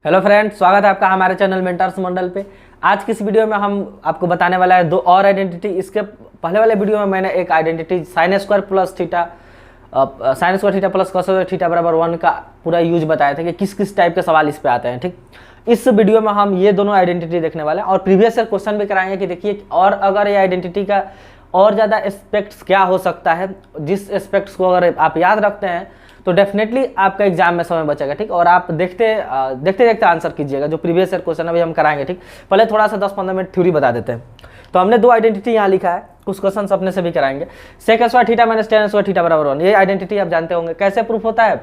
Hello friends, स्वागत है आपका हमारे चैनल मेंटर्स मंडल पे। आज की इस वीडियो में हम आपको बताने वाला है दो और आइडेंटिटी। इसके पहले वाले वीडियो में मैंने एक identity sine square plus theta plus cos theta बराबर 1 का पूरा यूज बताया था कि किस किस टाइप के सवाल इस पे आते हैं। ठीक, इस वीडियो में हम ये दोनों आइडेंटिटी देखने वाले हैं और प्रीवियस ईयर क्वेश्चन भी कराएंगे कि देखिए और अगर ये आइडेंटिटी का और ज़्यादा एस्पेक्ट्स क्या हो सकता है, जिस एस्पेक्ट्स को अगर आप याद रखते हैं तो डेफिनेटली आपका एग्जाम में समय बचेगा। ठीक, और आप देखते देखते आंसर कीजिएगा जो प्रीवियस ईयर क्वेश्चन अभी हम कराएंगे। ठीक, पहले थोड़ा सा 10-15 मिनट थ्योरी बता देते हैं। तो हमने दो आइडेंटिटी यहाँ लिखा है, कुछ क्वेश्चन अपने से भी कराएंगे। Sec square theta minus tan square theta बराबर 1, ये आइडेंटिटी आप जानते होंगे। कैसे प्रूफ होता है?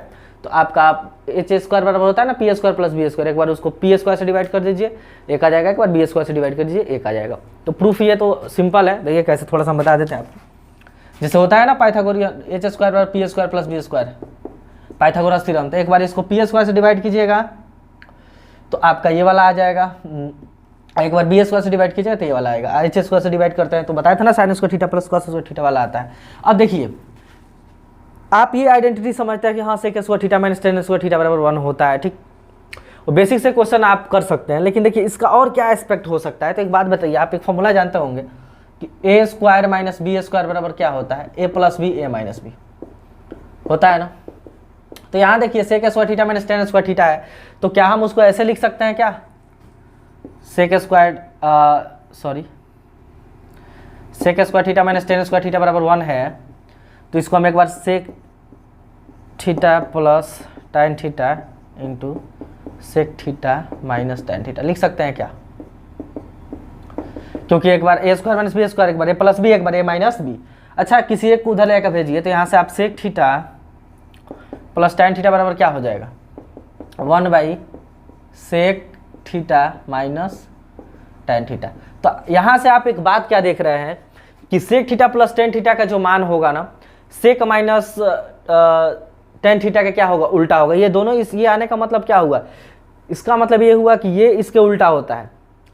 तो आपका एच स्क्वायर बराबर होता है ना p square plus b square. एक बार उसको पी स्क्वायर से डिवाइड कर दीजिए, एक आ जाएगा। एक बार बी स्क्वायर से डिवाइड कर दीजिए, एक आ जाएगा। तो प्रूफ ये तो सिंपल है। देखिए कैसे, थोड़ा सा हम बता देते हैं आपको। जैसे होता है ना पाइथागोरियन एच स्क्वायर बराबर p square plus b square, Pythagoras theorem. तो एक बार इसको पी स्क्वायर से डिवाइड कीजिएगा तो आपका ये वाला आ जाएगा। एक बार बी स्क्वायर से डिवाइड कीजिएगा तो ये वाला आएगा। एच स्क्वायर से डिवाइड करते हैं तो बताया था ना sine square theta plus cos square theta वाला आता है। अब देखिए आप ये आइडेंटिटी समझते हैं कि हाँ sec square theta minus tan square theta बराबर 1 होता है। ठीक, वो बेसिक से क्वेश्चन आप कर सकते हैं, लेकिन देखिए इसका और क्या एस्पेक्ट हो सकता है। तो एक बात बताइए, आप एक फॉर्मूला जानते होंगे कि a square minus B square बराबर क्या होता है? A plus B A minus b होता है ना। तो यहाँ देखिए sec square theta minus tan square theta है, तो क्या हम उसको ऐसे लिख सकते हैं क्या? Sec square theta minus tan square theta बराबर 1 है, तो इसको हम एक बार sec theta plus tan theta into sec theta minus tan theta लिख सकते हैं क्या? क्योंकि एक बार A square minus B square, एक बार ए प्लस बी, एक बार ए माइनस बी। अच्छा, किसी एक को उधर लेकर भेजिए, तो यहाँ से आप sec theta plus tan theta बराबर क्या हो जाएगा? 1 by sec theta minus tan theta. तो यहाँ से आप एक बात क्या देख रहे हैं कि sec theta plus tan theta का जो मान होगा ना, सेक माइनस टेन थीटा का क्या होगा? उल्टा होगा। ये दोनों ये आने का मतलब क्या हुआ? इसका मतलब ये हुआ कि ये इसके उल्टा होता है,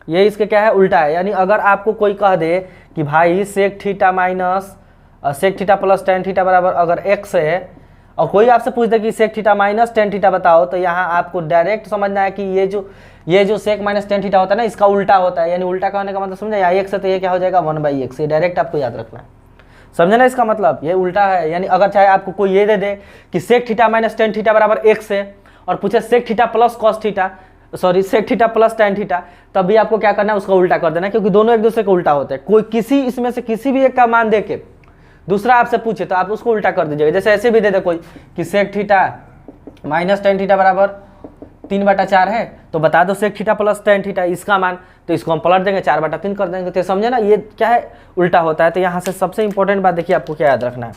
ये इसके क्या है? उल्टा है। यानी अगर आपको कोई कह दे कि भाई sec theta minus sec theta plus tan theta बराबर अगर x है, और कोई आपसे पूछ दे कि sec theta minus tan theta बताओ, तो यहाँ आपको डायरेक्ट समझना है कि ये जो सेक माइनस टेन थीटा होता है ना, इसका उल्टा होता है। यानी उल्टा कहने का मतलब समझे, यहाँ x है तो ये क्या हो जाएगा? 1 बाई एक्स। ये डायरेक्ट आपको याद रखना है, समझे ना? इसका मतलब ये उल्टा है। यानी अगर चाहे आपको कोई ये दे दे कि sec theta minus tan theta बराबर x है और पूछे sec theta plus cos theta sec theta plus tan theta, तब भी आपको क्या करना है? उसका उल्टा कर देना, क्योंकि दोनों एक दूसरे के उल्टा होते हैं। कोई किसी इसमें से किसी भी एक का मान दे के दूसरा आपसे पूछे तो आप उसको उल्टा कर दीजिएगा। जैसे ऐसे भी दे दे कोई कि sec theta minus tan theta बराबर 3/4 है, तो बता दो sec theta plus tan theta इसका मान, तो इसको हम पलट देंगे 4/3 कर देंगे। तो समझे ना, ये क्या है? उल्टा होता है। तो यहाँ से सबसे इंपॉर्टेंट बात देखिए, आपको क्या याद रखना है?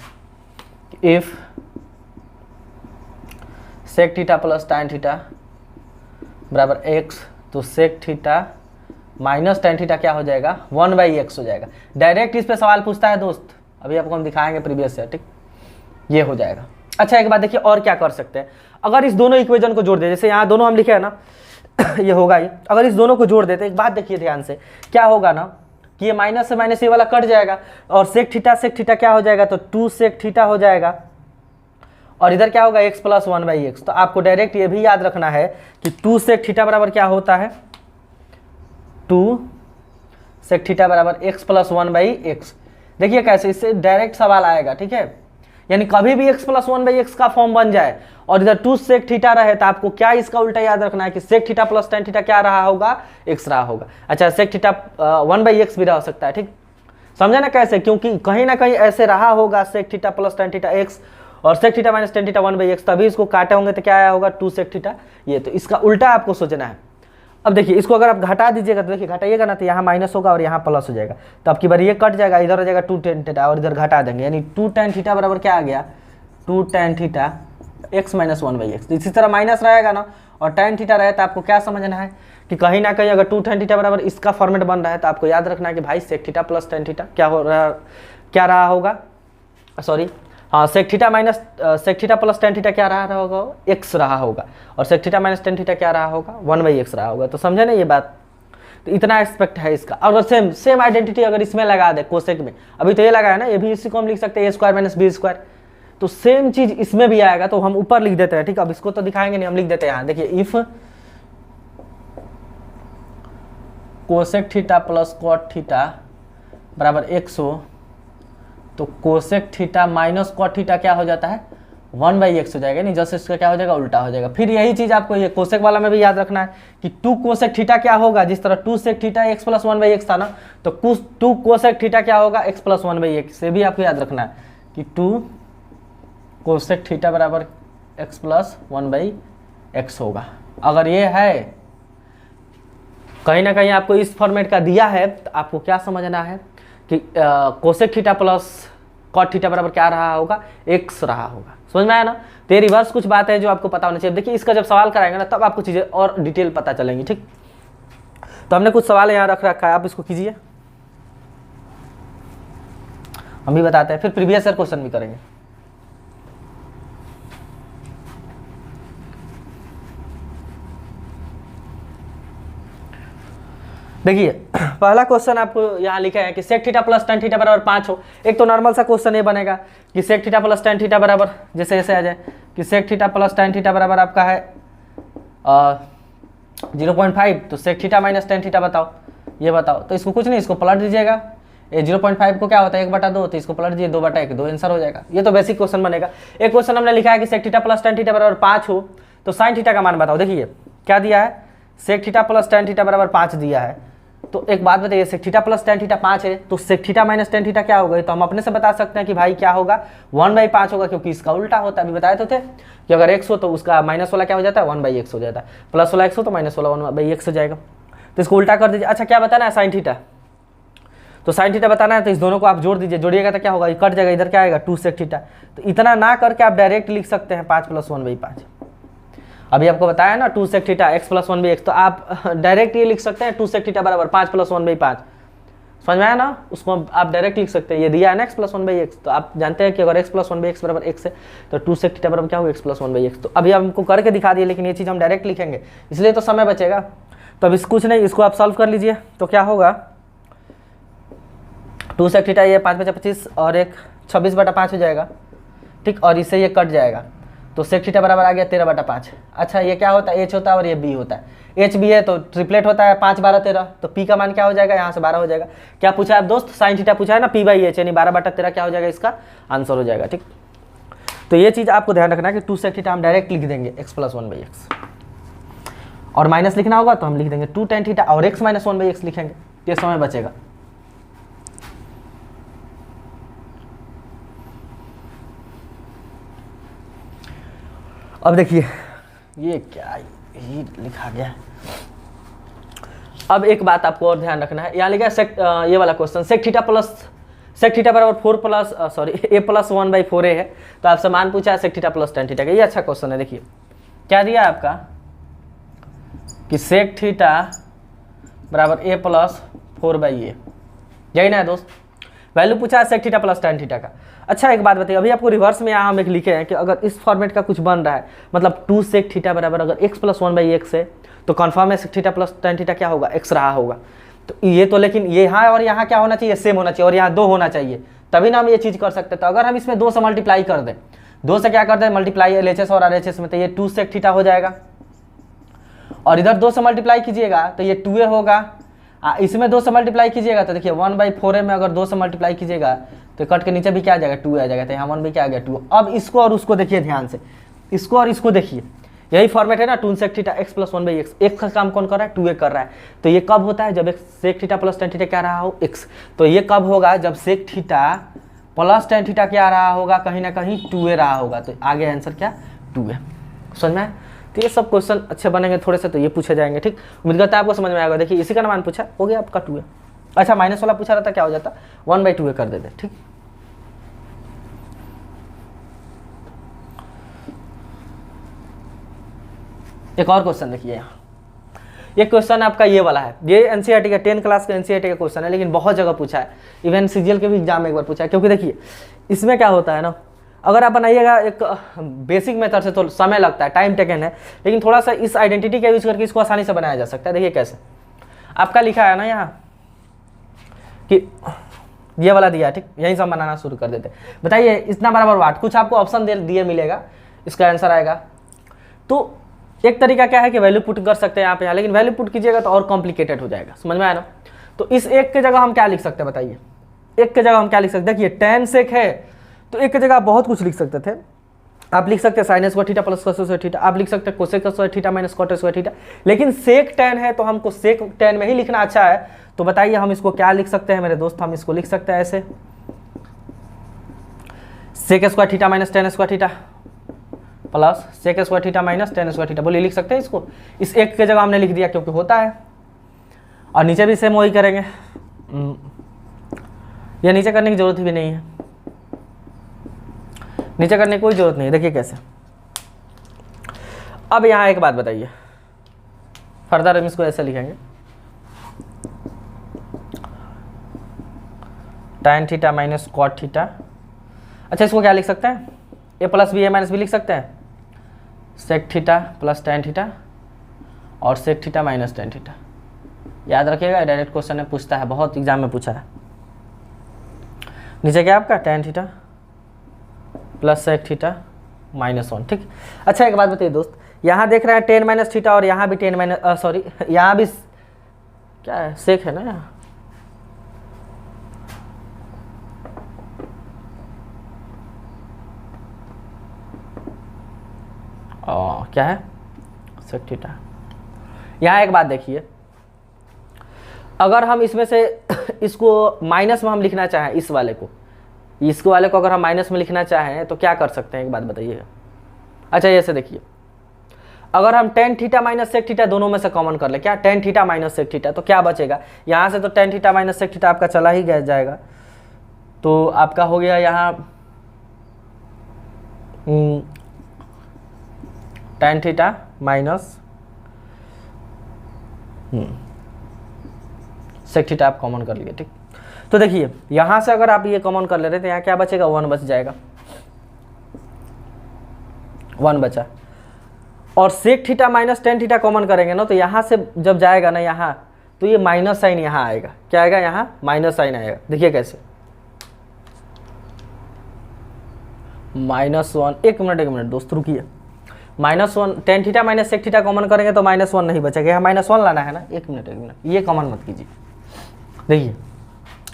If sec theta plus tan theta बराबर x, तो sec theta minus tan theta क्या हो जाएगा? 1 बाई एक्स हो जाएगा। डायरेक्ट इस पे सवाल पूछता है दोस्त, अभी आपको हम दिखाएंगे प्रीवियस से। ठीक, ये हो जाएगा। अच्छा, एक बात देखिए और क्या कर सकते हैं। अगर इस दोनों इक्वेशन को जोड़ दे, जैसे यहाँ दोनों हम लिखे हैं ना ये होगा ही। अगर इस दोनों को जोड़ देते, एक बात देखिए ध्यान से, क्या होगा ना कि ये माइनस से माइनस ये वाला कट जाएगा और सेक थीटा क्या हो जाएगा? तो 2 सेक थीटा हो जाएगा। और इधर क्या होगा? x plus 1 by x. तो आपको डायरेक्ट ये भी याद रखना है कि 2 सेक थीटा बराबर क्या होता है? 2 सेक थीटा बराबर x प्लस 1 बाई एक्स। देखिए कैसे, इससे डायरेक्ट सवाल आएगा। ठीक है, यानी कभी भी x प्लस 1 बाई एक्स का फॉर्म बन जाए और इधर 2 सेक थीटा रहे, तो आपको क्या इसका उल्टा याद रखना है कि sec theta plus tan theta क्या रहा होगा? x रहा होगा। अच्छा, सेक थीटा 1 बाई एक्स भी रह सकता है। ठीक, समझे ना कैसे? क्योंकि कहीं ना कहीं ऐसे रहा होगा sec theta plus tan theta x और sec theta minus tan theta 1 by x, तभी इसको काटे होंगे तो क्या आया होगा? 2 सेक थीटा। ये तो इसका उल्टा आपको सोचना है। अब देखिए इसको अगर आप घटा दीजिएगा तो देखिए घटाइएगा ना, तो यहाँ माइनस होगा और यहाँ प्लस हो जाएगा। तो अब की बार ये कट जाएगा, इधर हो जाएगा 2 टेन थीटा और इधर घटा देंगे, यानी 2 टेन थीटा बराबर क्या आ गया? 2 ten theta x minus 1 by x. इसी तरह माइनस रहेगा ना और टेन थीटा रहे, तो आपको क्या समझना है कि कहीं ना कहीं अगर 2 टेन थीटा बराबर इसका फॉर्मेट बन रहा है, तो आपको याद रखना है कि भाई sec theta plus tan theta क्या रहा होगा? सॉरी, हाँ, sec theta plus tan theta क्या रहा होगा? x रहा होगा। और sec theta minus tan theta क्या रहा होगा? 1 बाई एक्स रहा होगा। तो समझे ना ये बात? तो इतना एस्पेक्ट है इसका। और सेम आइडेंटिटी अगर इसमें लगा दे कोसेक में, अभी तो ये लगा है ना, ये भी इसी को हम लिख सकते हैं ए स्क्वायर माइनस बी स्क्वायर, तो सेम चीज इसमें भी आएगा। तो हम ऊपर लिख देते हैं। ठीक, अब इसको तो दिखाएंगे नहीं, हम लिख देते हैं यहाँ। देखिए if cosec theta plus cot theta बराबर 1 हो, तो cosec theta minus cot theta क्या हो जाता है 1/x हो जाएगा। नहीं, जैसे इसका क्या हो जाएगा उल्टा हो जाएगा। फिर यही चीज़ आपको ये कोसेक वाला में भी याद रखना है कि 2 कोसेक थीटा क्या होगा, जिस तरह 2 sec theta x plus 1/x था ना, तो 2 कोसेक थीटा क्या होगा x प्लस 1/x। से भी आपको याद रखना है कि 2 कोसेक थीटा बराबर x प्लस 1/x होगा। अगर ये है कहीं ना कहीं आपको इस फॉर्मेट का दिया है तो आपको क्या समझना है कि cosec theta plus cot theta बराबर क्या रहा होगा, x रहा होगा। समझ में आया ना। तो ये रिवर्स कुछ बात है जो आपको पता होना चाहिए। देखिए इसका जब सवाल कराएंगे ना तब आपको चीज़ें और डिटेल पता चलेंगी। ठीक, तो हमने कुछ सवाल यहाँ रख रखा है, आप इसको कीजिए, हम भी बताते हैं, फिर प्रीवियस ईयर क्वेश्चन भी करेंगे। देखिए पहला क्वेश्चन आपको यहाँ लिखा है कि sec theta plus tan theta बराबर 5 हो। एक तो नॉर्मल सा क्वेश्चन ये बनेगा कि sec theta plus tan theta बराबर जैसे ऐसे आ जाए कि sec theta plus tan theta बराबर आपका है 0.5, तो sec theta minus tan theta बताओ, ये बताओ। तो इसको कुछ नहीं, इसको पलट दीजिएगा। ये 0.5 को क्या होता है 1/2, तो इसको पलट दीजिए 2/1, 2 आंसर हो जाएगा। ये तो बेसिक क्वेश्चन बनेगा। एक क्वेश्चन हमने लिखा है कि sec theta plus tan theta बराबर 5 हो, तो साइन थीटा का मान बताओ। देखिए क्या दिया है, sec theta plus tan theta बराबर 5 दिया है। तो एक बात बताइए, sec theta plus tan theta 5 है, तो sec theta minus tan theta क्या होगा, तो हम अपने से बता सकते हैं कि भाई क्या होगा 1/5 होगा, क्योंकि इसका उल्टा होता है। अभी बताए तो थे कि अगर x हो तो उसका माइनस वाला क्या हो जाता है 1/x हो जाता है, प्लस वाला x हो तो माइनस वाला 1/x हो जाएगा। तो इसको उल्टा कर दीजिए। अच्छा क्या बताना है साइन थीटा, तो साइन थीटा बताना है तो इस दोनों को आप जोड़ दीजिए, जोड़िएगा तो क्या होगा, ये कट जाएगा, इधर क्या आएगा 2 सेक थीटा। तो इतना ना करके आप डायरेक्ट लिख सकते हैं 5 + 1/5। अभी आपको बताया ना 2 sec theta x plus 1/x, तो आप डायरेक्ट ये लिख सकते हैं 2 सेक थीटा बराबर 5 + 1/5। समझ में आया ना, उसको आप डायरेक्ट लिख सकते हैं। ये दिया है ना x प्लस 1/x, तो आप जानते हैं कि अगर x प्लस 1/x बराबर x है तो 2 सेक थीटा बराबर क्या होगा x प्लस 1/x। तो अभी हमको करके दिखा दिए, लेकिन ये चीज़ हम डायरेक्ट लिखेंगे इसलिए तो समय बचेगा। तो अब इस कुछ नहीं, इसको आप सॉल्व कर लीजिए। तो क्या होगा 2 सेक थीटा, ये 5 × 25 और एक 26/5 हो जाएगा। ठीक, और इससे ये कट जाएगा, तो सेक थीटा बराबर आ गया 13/5। अच्छा ये क्या होता है, h होता है और ये b होता है। h b है तो ट्रिपलेट होता है 5 12 13, तो p का मान क्या हो जाएगा, यहाँ से 12 हो जाएगा। क्या पूछा है आप दोस्त, साइन थीटा पूछा है ना, p/h यानी 12/13 क्या हो जाएगा, इसका आंसर हो जाएगा। ठीक, तो ये चीज़ आपको ध्यान रखना है कि 2 सेक थीटा हम डायरेक्ट लिख देंगे x प्लस 1/x, और माइनस लिखना होगा तो हम लिख देंगे 2 tan थीटा और x माइनस 1/x लिखेंगे, ये समय बचेगा। अब देखिए ये क्या ही लिखा गया है। अब एक बात आपको और ध्यान रखना है, यहाँ लिखा है ये वाला क्वेश्चन सेक थीटा बराबर 4 प्लस a प्लस 1/4a है। तो आपसे मान पूछा है sec theta plus tan theta का। ये अच्छा क्वेश्चन है। देखिए क्या दिया है आपका कि सेक थीटा बराबर a प्लस 4/a, यही ना है दोस्त। वैल्यू पूछा है sec theta plus tan theta का। अच्छा एक बात बताइए, अभी आपको रिवर्स में यहाँ हम एक लिखे हैं कि अगर इस फॉर्मेट का कुछ बन रहा है, मतलब 2 सेक थीटा बराबर अगर x प्लस 1/x है, तो कन्फर्म है sec theta plus tan theta क्या होगा, x रहा होगा। तो ये तो, लेकिन ये यहाँ और यहाँ क्या होना चाहिए, सेम होना चाहिए, और यहाँ 2 होना चाहिए, तभी ना हम ये चीज़ कर सकते हैं। तो अगर हम इसमें 2 से मल्टीप्लाई कर दें, 2 से क्या कर दें मल्टीप्लाई LHS और RHS में, तो ये 2 सेक थीटा हो जाएगा, और इधर 2 से मल्टीप्लाई कीजिएगा तो ये 2a होगा। इसमें 2 से मल्टीप्लाई कीजिएगा तो देखिए 1/4a में अगर 2 से मल्टीप्लाई कीजिएगा तो कट के नीचे भी क्या आ जाएगा 2 आ जाएगा, तो यहाँ 1 भी क्या आ गया 2। अब इसको और उसको देखिए ध्यान से, इसको और इसको देखिए, यही फॉर्मेट है ना 2 sec theta x plus 1/x। एक का काम कौन कर रहा है, 2a कर रहा है। तो ये कब होता है, जब एक sec theta plus tan theta क्या रहा हो x। तो ये कब होगा, जब sec theta plus tan theta क्या रहा होगा, कहीं ना कहीं 2a रहा होगा। तो आगे आंसर क्या 2a। समझ में आया। तो ये सब क्वेश्चन अच्छे बनेंगे थोड़े से, तो ये पूछे जाएंगे। ठीक, उम्मीद करता है आपको समझ में आएगा। देखिए इसी का मान पूछा, हो गया आपका 2a। अच्छा माइनस वाला पूछा रहता क्या हो जाता, 1/2a कर देते। ठीक, एक और क्वेश्चन देखिए यहाँ। ये क्वेश्चन आपका ये वाला है, ये एनसीईआरटी का 10 क्लास का एनसीईआरटी का क्वेश्चन है, लेकिन बहुत जगह पूछा है, इवन सीजीएल के भी एग्जाम में एक बार पूछा है। क्योंकि देखिए इसमें क्या होता है ना, अगर आप बनाइएगा एक बेसिक मेथड से तो समय लगता है, टाइम टेकन है, लेकिन थोड़ा सा इस आइडेंटिटी का यूज करके इसको आसानी से बनाया जा सकता है। देखिए कैसे, आपका लिखा है ना यहाँ कि ये वाला दिया है। ठीक, यहीं से हम बनाना शुरू कर देते। बताइए इतना बराबर वाट, कुछ आपको ऑप्शन दिए मिलेगा, इसका आंसर आएगा। तो एक तरीका क्या है कि वैल्यू पुट कर सकते हैं यहाँ पे, लेकिन वैल्यू पुट कीजिएगा तो और कॉम्प्लिकेटेड हो जाएगा, समझ में आया ना। तो इस एक के जगह हम क्या लिख सकते हैं बताइए, एक के जगह हम क्या लिख सकते हैं कि ये tan sec है, तो एक के जगह आप बहुत कुछ लिख सकते थे। आप लिख सकते हैं sin square theta plus cos square theta, आप लिख सकते हैं cosec square theta minus cot square theta, लेकिन sec tan है तो हमको sec tan में ही लिखना अच्छा है। तो बताइए हम इसको क्या लिख सकते हैं मेरे दोस्त, हम इसको लिख सकते हैं ऐसे sec square theta minus tan square theta plus sec square theta minus tan square theta, बोलिए लिख सकते हैं इसको। इस एक के जगह हमने लिख दिया क्योंकि होता है, और नीचे भी सेम वही करेंगे, या नीचे करने की जरूरत भी नहीं है, नीचे करने की कोई जरूरत नहीं है। देखिए कैसे, अब यहाँ एक बात बताइए, फर्दर हम इसको ऐसे लिखेंगे tan theta minus cot theta. अच्छा इसको क्या लिख सकते हैं, A plus B A minus B लिख सकते हैं, sec theta plus tan theta और sec theta minus tan theta. याद रखिएगा डायरेक्ट क्वेश्चन में पूछता है, बहुत एग्जाम में पूछा है। नीचे क्या आपका tan theta plus sec theta minus 1, ठीक। अच्छा एक बात बताइए दोस्त, यहाँ देख रहे हैं tan माइनस थीटा और यहाँ भी tan माइनस सॉरी यहाँ भी क्या है सेक है ना, यहाँ क्या है सेक थीटा। यहाँ एक बात देखिए, अगर हम इसमें से इसको माइनस में हम लिखना चाहें, इस वाले को अगर हम माइनस में लिखना चाहें तो क्या कर सकते हैं, एक बात बताइएगा। अच्छा ऐसे देखिए, अगर हम tan theta minus sec theta दोनों में से कॉमन कर ले, क्या tan theta minus sec theta, तो क्या बचेगा यहाँ से, तो tan theta minus sec theta आपका चला ही जाएगा, तो आपका हो गया यहाँ tan theta minus sec theta आप कॉमन कर लिए, ठीक। तो देखिए यहाँ से अगर आप ये कॉमन कर ले रहे तो यहाँ क्या बचेगा, 1 बच जाएगा, 1 बचा। और sec theta minus tan theta common करेंगे ना, तो यहाँ से जब जाएगा ना यहाँ, तो ये माइनस साइन यहाँ आएगा, क्या आएगा यहाँ माइनस साइन आएगा। देखिए कैसे, -1, एक मिनट दोस्त रुकिए, -1 tan theta minus sec theta common करेंगे तो -1 नहीं बचेगा, यहाँ -1 लाना है ना, एक मिनट ये कॉमन मत कीजिए। देखिए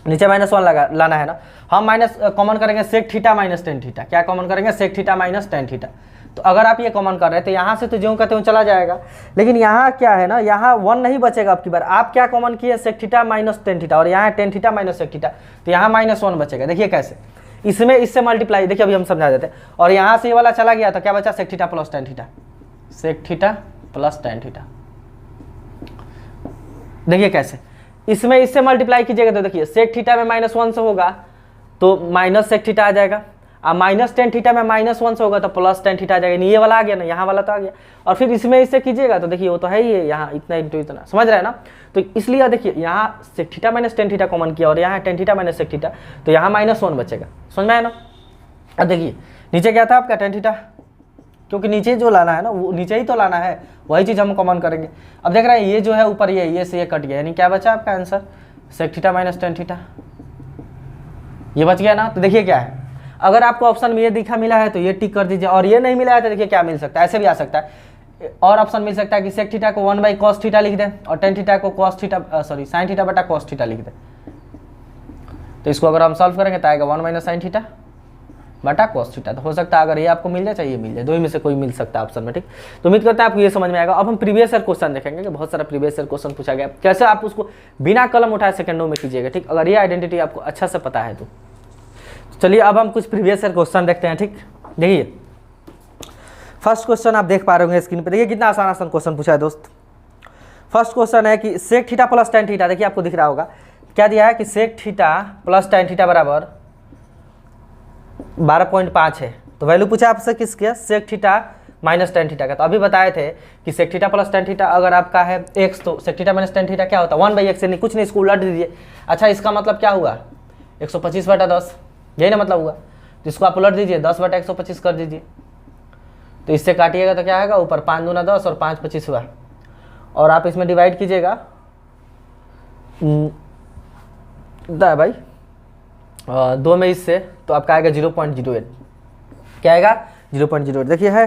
नीचे -1 लाना है ना, हम माइनस कॉमन करेंगे sec theta minus tan theta, क्या कॉमन करेंगे sec theta minus tan theta. तो अगर आप ये कॉमन कर रहे हैं तो यहाँ से तो ज्यों कहते हैं चला जाएगा, लेकिन यहाँ क्या है ना, यहाँ 1 नहीं बचेगा अब की बार। आप क्या कॉमन किए sec theta minus tan theta, और यहाँ tan theta minus sec theta, तो यहाँ -1 बचेगा। देखिए कैसे, इसमें इससे मल्टीप्लाई, देखिए अभी हम समझा देते हैं, और यहाँ से ये वाला चला गया तो क्या बचा sec theta plus tan theta, sec theta plus tan theta. देखिए कैसे, इसमें इससे मल्टीप्लाई कीजिएगा तो देखिए सेक थीटा में -1 से होगा तो माइनस सेक थीटा आ जाएगा, और माइनस tan थीटा में -1 से होगा तो प्लस tan थीटा आ जाएगा। ये वाला आ गया ना, यहाँ वाला तो आ गया, और फिर इसमें इससे कीजिएगा तो देखिए वो तो है ही है, यहाँ इतना इंटू इतना, समझ रहे हैं ना। तो इसलिए देखिए यहाँ sec theta minus tan theta common किया और यहाँ tan theta minus sec theta, तो यहाँ -1 बचेगा, समझ में आया ना। अब देखिए नीचे क्या था आपका tan थीटा, क्योंकि नीचे जो लाना है ना वो नीचे ही तो लाना है, वही चीज़ हम कॉमन करेंगे। अब देख रहे हैं ये जो है ऊपर ये से ये कट गया, यानी क्या बचा आपका answer sec theta minus tan theta, ये बच गया ना। तो देखिए क्या है, अगर आपको ऑप्शन में ये दिखा मिला है तो ये टिक कर दीजिए, और ये नहीं मिला है तो देखिए क्या मिल सकता है, ऐसे भी आ सकता है, और ऑप्शन मिल सकता है कि सेक थीटा को 1/cos थीटा लिख दें और tan थीटा को cos theta sorry sin theta बटा cos थीटा लिख दें। तो इसको अगर हम सॉल्व करेंगे तो आएगा 1 - sin थीटा बटा cos थीटा। तो हो सकता है अगर ये आपको मिल जाए चाहिए मिल जाए, दो ही में से कोई मिल सकता है ऑप्शन में, ठीक। तो उम्मीद करते हैं आपको ये समझ में आएगा। अब हम प्रीवियस ईयर क्वेश्चन देखेंगे कि बहुत सारा प्रीवियस ईयर क्वेश्चन पूछा गया, कैसे आप उसको बिना कलम उठाए सेकंडों में कीजिएगा, ठीक। अगर ये आइडेंटिटी आपको अच्छा से पता है तो चलिए अब हम कुछ प्रीवियस ईयर क्वेश्चन देखते हैं, ठीक। देखिए फर्स्ट क्वेश्चन आप देख पा रहे होंगे स्क्रीन पे, देखिए कितना आसान क्वेश्चन पूछा है दोस्त। फर्स्ट क्वेश्चन है कि sec theta plus tan theta, देखिए आपको दिख रहा होगा क्या दिया है कि sec theta plus tan theta बराबर 12.5 है। तो वैल्यू पूछा आपसे किसके, sec theta minus tan theta का। तो अभी बताए थे कि sec theta plus tan theta अगर आपका है x, तो sec theta minus tan theta क्या होता है 1/x से, नहीं कुछ नहीं, इसको उलट दीजिए। अच्छा इसका मतलब क्या हुआ 125/10, यही ना मतलब हुआ। तो इसको आप उलट दीजिए 10/125 कर दीजिए, तो इससे काटिएगा तो क्या आएगा ऊपर 5 दूना 10 और 5 25 हुआ, और आप इसमें डिवाइड कीजिएगा भाई 2 में इससे, तो आपका आएगा 0.08, क्या आएगा 0.08। देखिए है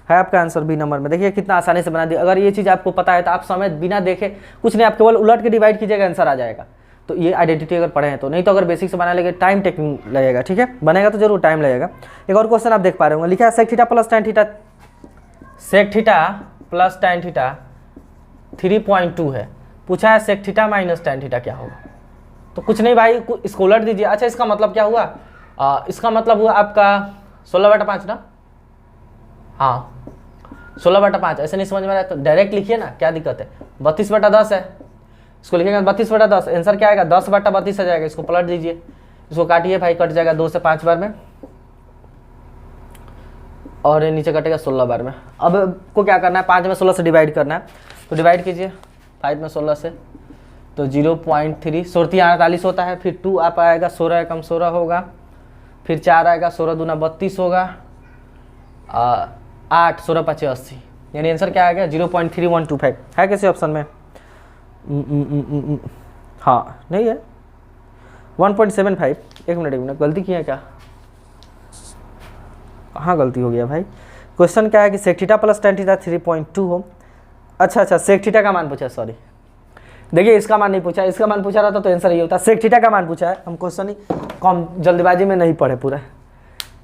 है आपका आंसर बी नंबर में। देखिए कितना आसानी से बना दिया। अगर ये चीज़ आपको पता है तो आप समय बिना देखे कुछ नहीं, आप केवल उलट के डिवाइड कीजिएगा, आंसर आ जाएगा। तो ये आइडेंटिटी अगर पढ़े हैं तो, नहीं तो अगर बेसिक से बना लेंगे टाइम टेकिंग लगेगा, ठीक है, बनेगा तो जरूर टाइम लगेगा। एक और क्वेश्चन आप देख पा रहे होंगे, लिखा है sec theta plus tan theta, sec theta plus tan theta 3.2 है, पूछा है sec theta minus tan theta क्या होगा। तो कुछ नहीं भाई, इसको उलट दीजिए। अच्छा इसका मतलब क्या हुआ, इसका मतलब हुआ आपका 16/5 ना, हाँ 16/5, ऐसे नहीं समझ में आ रहा है तो डायरेक्ट लिखिए ना, क्या दिक्कत है, 32/10 है, इसको लिखिएगा 32/10, आंसर क्या आएगा 10/32 आ जाएगा। इसको पलट दीजिए, इसको काटिए भाई, कट जाएगा 2 से 5 बार में, और ये नीचे कटेगा 16 बार में। अब को क्या करना है, 5 में 16 से डिवाइड करना है, तो डिवाइड कीजिए 5 में 16 से, तो 0.3, 48 होता है, फिर 2 आप आएगा, 16 कम 16 होगा, फिर 4 आएगा, 16 दूना 32 होगा, 8 16 5 80, यानी आंसर क्या आ गया 0.3125 है किसी ऑप्शन में? हाँ नहीं है, 1.75। एक मिनट गलती की है क्या? हाँ गलती हो गया भाई। क्वेश्चन क्या है कि sec theta plus tan theta 3.2 हो। अच्छा सेक थीटा का मान पूछा, सॉरी, देखिए इसका मान नहीं पूछा, इसका मान पूछा रहता तो आंसर ये होता। सेक थीटा का मान पूछा है, हम क्वेश्चन ही कम जल्दबाजी में नहीं पढ़े पूरा।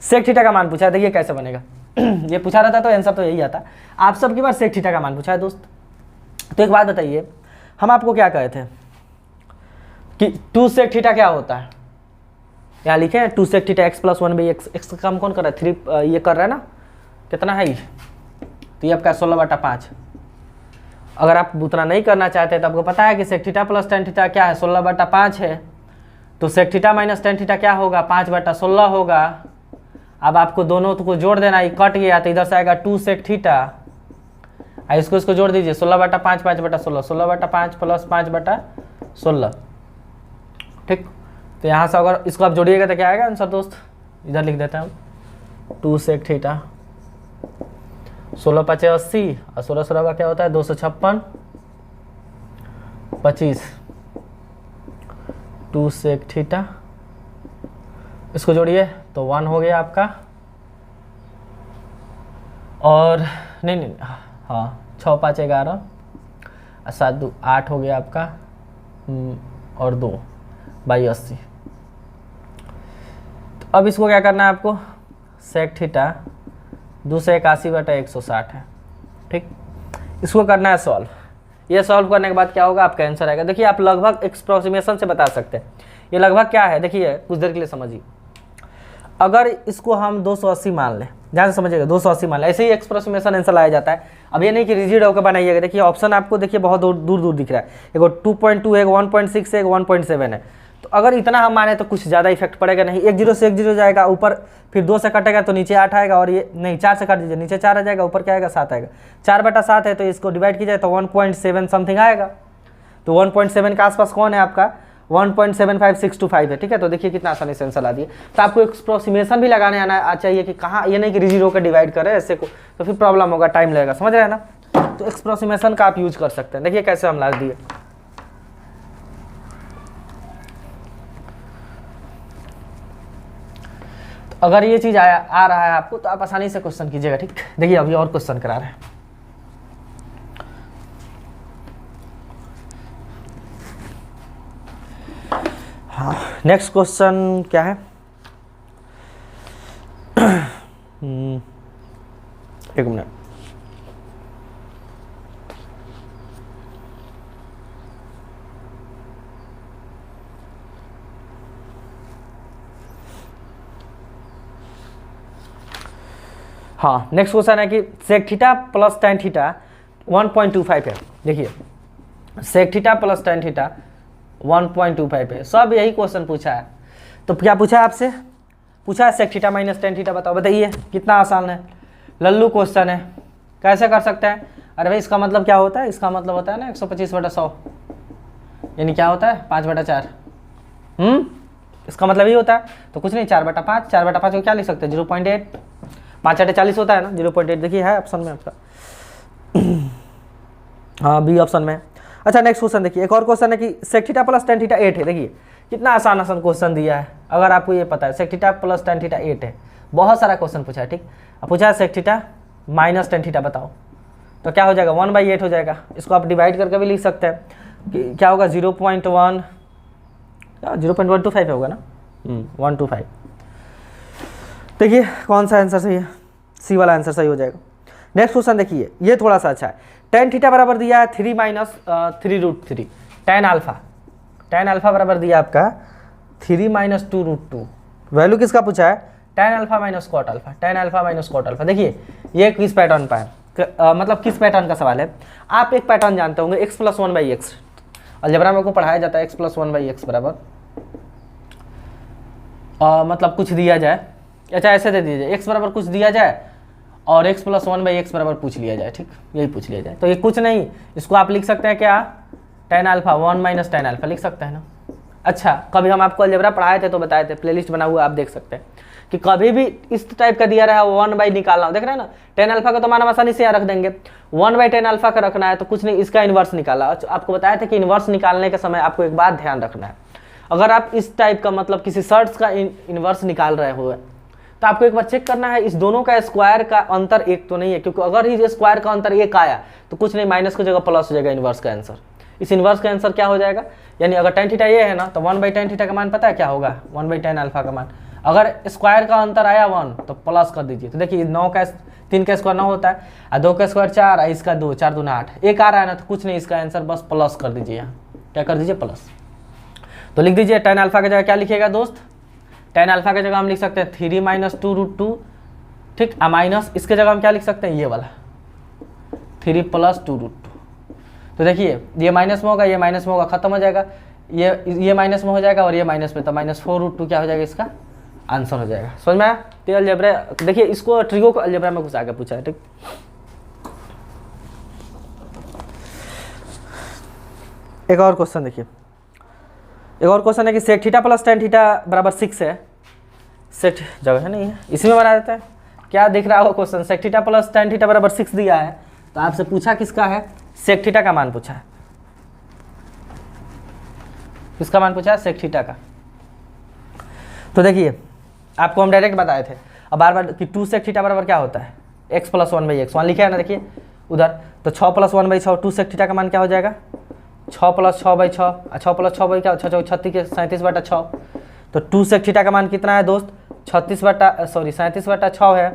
सेक थीटा का मान पूछा है, देखिए कैसे बनेगा। ये पूछा रहता तो आंसर तो यही आता। आप सबकी बार सेक थीटा का मान पूछा है दोस्त। तो एक बात बताइए, हम आपको क्या कहे थे कि 2 सेक थीटा क्या होता है, यहाँ लिखे हैं 2 sec theta x + 1/x, x का काम कौन कर रहा है 3, ये कर रहा है ना, कितना है ये, तो ये आपका 16/5। अगर आप उतना नहीं करना चाहते तो आपको पता है कि sec theta plus tan theta क्या है 16/5 है, तो sec theta minus tan theta क्या होगा 5/16 होगा। अब आपको दोनों को जोड़ देना, ये कट गया तो इधर से आएगा 2 सेक थीटा, इसको जोड़ दीजिए 16/5 5/16, 16/5 प्लस 5/16, ठीक। तो यहाँ से अगर इसको आप जोड़िएगा तो क्या आएगा आंसर दोस्त, इधर लिख देते हैं हम 2 सेक थीटा, 16 5 80 और 16 16 का क्या होता है 256, 25, 2 सेक थीटा, इसको जोड़िए तो 1 हो गया आपका, और नहीं हाँ 6 5 11 और 7 2 8 हो गया आपका, और 2/80। तो अब इसको क्या करना है आपको, सेक थीटा 281/160 है, ठीक। इसको करना है सॉल्व। ये सॉल्व करने के बाद क्या होगा, आपका आंसर आएगा। देखिए आप लगभग एक्सप्रोक्सीमेशन से बता सकते हैं ये लगभग क्या है। देखिए कुछ देर के लिए समझिए, अगर इसको हम 280 मान लें, ध्यान से समझिएगा 280 मान लें, ऐसे ही एक्सप्रोक्सीमेशन आंसर लाया जाता है। अब ये नहीं कि रिजिड होकर बनाइएगा। देखिए ऑप्शन आपको देखिए बहुत दूर दिख रहा है, एगो 2.2 है, 1.6 है, 1.7 है। तो अगर इतना हम माने तो कुछ ज़्यादा इफेक्ट पड़ेगा नहीं। 1 0 से 1 0 जाएगा, ऊपर फिर 2 से कटेगा तो नीचे 8 आएगा, और ये नहीं 4 से काट दीजिए, नीचे 4 आ जाएगा, ऊपर क्या आएगा 7 आएगा। 4/7 है तो इसको डिवाइड कीजिए तो 1.7 समथिंग आएगा। तो 1.7 के आसपास कौन है आपका 1.75625 है, ठीक है। तो देखिए कितना आसानी से आंसर ला दिए। तो आपको एक्सप्रोक्सीमेशन भी लगाने आना चाहिए कि कहाँ, ये नहीं कि रिजिड होकर डिवाइड करें ऐसे को, तो फिर प्रॉब्लम होगा, टाइम लगेगा, समझ रहे हैं ना। तो एक्सप्रोक्सीमेशन का आप यूज कर सकते हैं। देखिए कैसे हम ला दिए। अगर ये चीज़ आ रहा है आपको तो आप आसानी से क्वेश्चन कीजिएगा, ठीक। देखिए अभी और क्वेश्चन करा रहे हैं। हाँ नेक्स्ट क्वेश्चन क्या है, एक मिनट, हाँ नेक्स्ट क्वेश्चन है कि sec theta plus tan theta 1.25 है। देखिए sec theta plus tan theta 1.25 है, सब यही क्वेश्चन पूछा है। तो क्या पूछा है आपसे, पूछा है sec theta minus tan theta बताओ। बताइए कितना आसान है, लल्लू क्वेश्चन है, कैसे कर सकते हैं। अरे भाई इसका मतलब क्या होता है, इसका मतलब होता है ना 125/100, यानी क्या होता है 5/4। इसका मतलब ही होता है। तो कुछ नहीं 4/5, 4/5 को क्या लिख सकते हैं 0.8, 5 40 होता है ना 0.8। देखिए है ऑप्शन में आपका, हाँ बी ऑप्शन में। अच्छा नेक्स्ट क्वेश्चन देखिए, एक और क्वेश्चन है कि sec theta plus tan theta 8 है। देखिए कितना आसान क्वेश्चन दिया है, अगर आपको ये पता है sec theta plus tan theta 8 है। बहुत सारा क्वेश्चन पूछा है, ठीक। अब पूछा है sec theta minus tan theta बताओ, तो क्या हो जाएगा 1/8 हो जाएगा। इसको आप डिवाइड करके भी लिख सकते हैं कि क्या होगा 0.125 होगा ना, 125। देखिए कौन सा आंसर सही है, सी वाला आंसर सही हो जाएगा। नेक्स्ट क्वेश्चन देखिए, ये थोड़ा सा अच्छा है। टेन थीटा बराबर दिया है 3 माइनस 3√3, टेन अल्फा बराबर दिया आपका 3 माइनस 2√2। वैल्यू किसका पूछा है, tan alpha minus cot alpha. देखिए ये किस पैटर्न पर है, मतलब किस पैटर्न का सवाल है। आप एक पैटर्न जानते होंगे x + 1/x, अलजेब्रा में को पढ़ाया जाता है x + 1/x बराबर मतलब कुछ दिया जाए, अच्छा ऐसे दे दीजिए x बराबर कुछ दिया जाए और x + 1/x बराबर पूछ लिया जाए, ठीक यही पूछ लिया जाए। तो ये कुछ नहीं, इसको आप लिख सकते हैं क्या, tan alpha 1 minus tan alpha लिख सकते हैं ना। अच्छा कभी हम आपको अलजेब्रा पढ़ाए थे तो बताए थे, प्लेलिस्ट बना हुआ आप देख सकते हैं कि कभी भी इस टाइप का दिया रहा है 1/, निकालना देख रहे हैं ना, टेन अल्फा का तो मान हम आसानी से यहाँ रख देंगे, 1/10 अल्फा का रखना है तो कुछ नहीं, इसका इन्वर्स निकाला। आपको बताया था कि इन्वर्स निकालने के समय आपको एक बात ध्यान रखना है, अगर आप इस टाइप का मतलब किसी शर्ट्स का इन्वर्स निकाल रहे हो तो आपको एक बार चेक करना है इस दोनों का स्क्वायर का अंतर एक तो नहीं है, क्योंकि अगर ही स्क्वायर का अंतर एक आया तो कुछ नहीं, माइनस की जगह प्लस हो जाएगा इन्वर्स का आंसर। इस इन्वर्स का आंसर क्या हो जाएगा, यानी अगर टेन थीटा ये है ना तो 1/10 थीटा का मान पता है क्या होगा, 1/10 अल्फा का मान। अगर स्क्वायर का अंतर आया 1 तो प्लस कर दीजिए, तो देखिए 9 का 3 का स्क्वायर 9 होता है, और 2 का स्क्वायर 4, और इसका 2, 4 दूना 8, एक आ रहा है ना तो कुछ नहीं, इसका आंसर बस प्लस कर दीजिए, यहाँ क्या कर दीजिए प्लस। तो लिख दीजिए टेन अल्फा की जगह क्या लिखिएगा दोस्त, टेन अल्फा की जगह हम लिख सकते हैं 3 माइनस 2√2, ठीक, माइनस इसके जगह हम क्या लिख सकते हैं, ये वाला 3 + 2√2। तो देखिए ये माइनस में होगा, ये माइनस में होगा, खत्म हो जाएगा, ये माइनस में हो जाएगा और ये माइनस में, तो -4√2 क्या हो जाएगा, इसका आंसर हो जाएगा। समझ में आया। तो अलजेब्रा देखिए, इसको ट्रिगो को अलजेब्रा में घुसा के पूछा है, ठीक। एक और क्वेश्चन देखिए, एक और क्वेश्चन है कि सेक थीटा + tan थीटा बराबर 6 है, सेक जगह नहीं है इसी में बना देते हैं। क्या दिख रहा हो question, sec theta + tan theta बराबर 6 दिया है, तो आपसे पूछा किसका है, सेक थीटा का मान पूछा है। किसका मान पूछा है, सेक थीटा का। तो देखिए आपको हम डायरेक्ट बताए थे, अब बार बार कि 2 सेक थीटा बराबर क्या होता है, x + 1/x, वहाँ लिखा है ना देखिए उधर, तो 6 + 1/6, 2 सेक थीटा का मान क्या हो जाएगा, 6 + 6/6, 6 + 6 क्या, 6 × 36 37/6। तो 2 सेक थीटा का मान कितना है दोस्त, 37/6 है,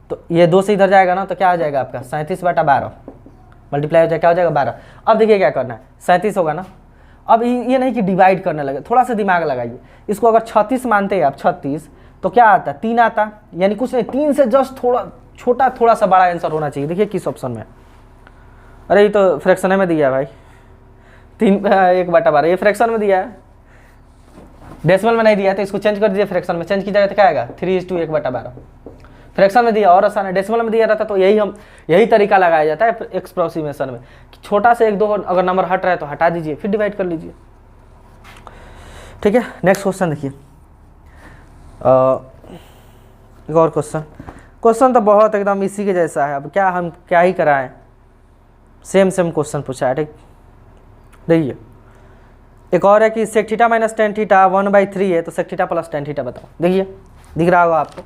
तो ये 2 से इधर जाएगा ना तो क्या हो जाएगा आपका 37/12, मल्टीप्लाई हो जाएगा, क्या हो जाएगा 12। अब देखिए क्या करना है, 37 होगा ना, अब ये नहीं कि डिवाइड करने लगे, थोड़ा सा दिमाग लगाइए, इसको अगर 36 मानते हैं आप 36, तो क्या आता, 3 आता, यानी कुछ नहीं, 3 से जस्ट थोड़ा छोटा, थोड़ा सा बड़ा आंसर होना चाहिए। देखिए किस ऑप्शन में, अरे ये तो फ्रैक्शन में दिया है भाई, 3/1/12, ये फ्रैक्शन में दिया है, डेसिमल में नहीं दिया है, तो इसको चेंज कर दीजिए, फ्रैक्शन में चेंज कीजिएगा तो क्या आएगा 3:1/12। फ्रैक्शन में दिया और आसान है, डेसिमल में दिया रहता तो यही तरीका लगाया जाता है एक्सप्रोक्सीमेशन में, कि छोटा से 1-2 अगर नंबर हट रहा है तो हटा दीजिए, फिर डिवाइड कर लीजिए, ठीक है। नेक्स्ट क्वेश्चन देखिए, एक और क्वेश्चन तो बहुत एकदम इसी के जैसा है, अब हम क्या ही कराएं, सेम क्वेश्चन पूछा है, ठीक। देखिए एक और है कि सेक थीटा - tan थीटा 1/3 है, तो सेक थीटा + tan थीटा बताओ। देखिए दिख रहा होगा आपको,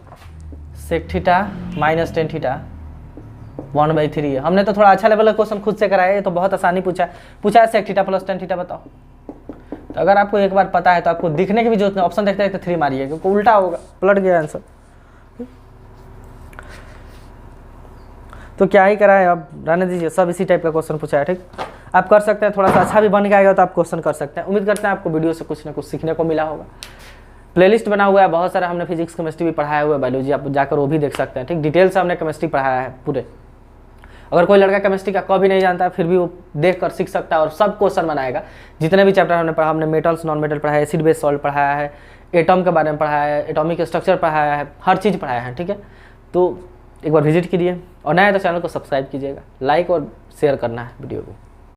सेक थीटा - tan थीटा 1/3 है। हमने तो थोड़ा अच्छा लेवल का क्वेश्चन खुद से कराया है, तो बहुत आसानी पूछा है सेक थीटा + tan थीटा बताओ। तो अगर आपको एक बार पता है तो आपको दिखने की भी जरूरत नहीं, ऑप्शन देखते देखते 3 मारिए, क्योंकि उल्टा होगा, पलट गया आंसर। तो क्या ही कराए, अब रहने दीजिए, सब इसी टाइप का क्वेश्चन पूछा है, ठीक। आप कर सकते हैं, थोड़ा सा अच्छा भी बन गया तो आप क्वेश्चन कर सकते हैं। उम्मीद करते हैं आपको वीडियो से कुछ ना कुछ सीखने को मिला होगा। प्लेलिस्ट बना हुआ है बहुत सारा, हमने फिजिक्स केमिस्ट्री भी पढ़ाया हुआ है, बायोलॉजी आप जाकर वो भी देख सकते हैं, ठीक। डिटेल से हमने केमिस्ट्री पढ़ाया है पूरे। अगर कोई लड़का केमिस्ट्री का कभी नहीं जानता है, फिर भी वो देख कर सीख सकता है और सब क्वेश्चन बनाएगा। जितने भी चैप्टर हमने पढ़ा, हमने मेटल्स नॉन मेटल पढ़ाया है, एसिड बेस सॉल्ट पढ़ाया है, एटम के बारे में पढ़ाया है, एटॉमिक स्ट्रक्चर पढ़ाया है, हर चीज़ पढ़ाया है, ठीक है। तो एक बार विजिट कीजिए, और नया तो चैनल को सब्सक्राइब कीजिएगा, लाइक और शेयर करना है वीडियो को।